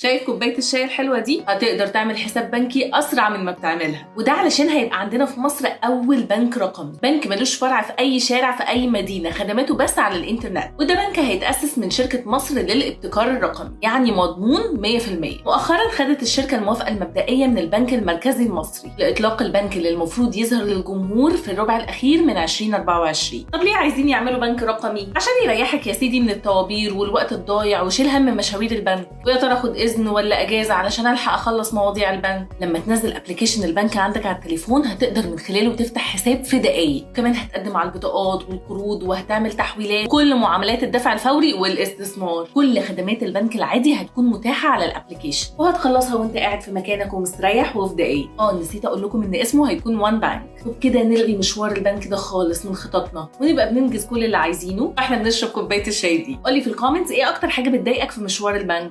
شايف كوباية الشاي الحلوة دي؟ هتقدر تعمل حساب بنكي أسرع من ما بتعملها، وده علشان هيبقى عندنا في مصر أول بنك رقمي، بنك ملوش فرع في أي شارع في أي مدينة، خدماته بس على الإنترنت، وده بنك هيتأسس من شركة مصر للابتكار الرقمي، يعني مضمون 100%. مؤخرا خدت الشركة الموافقة المبدئية من البنك المركزي المصري لإطلاق البنك اللي المفروض يظهر للجمهور في الربع الأخير من 2024. طب ليه عايزين يعملوا بنك رقمي؟ عشان يريحك يا سيدي من الطوابير والوقت الضايع وشيل هم مشاوير البنك، ويا ترى اخد اذن ولا اجازه علشان الحق اخلص مواضيع البنك. لما تنزل ابلكيشن البنك عندك على التليفون هتقدر من خلاله تفتح حساب في دقايق، كمان هتقدم على البطاقات والقروض وهتعمل تحويلات، كل معاملات الدفع الفوري والاستثمار، كل خدمات البنك العادي هتكون متاحه على الابلكيشن، وهتخلصها وانت قاعد في مكانك ومستريح وفي دقايق. نسيت اقول لكم ان اسمه هيكون وان بانك، وبكده نلغي مشوار البنك ده خالص من خططنا ونبقى بننجز كل اللي عايزينه واحنا بنشرب كوبايه الشاي دي. قولي في الكومنتس ايه اكتر حاجه بتضايقك في مشوار البنك.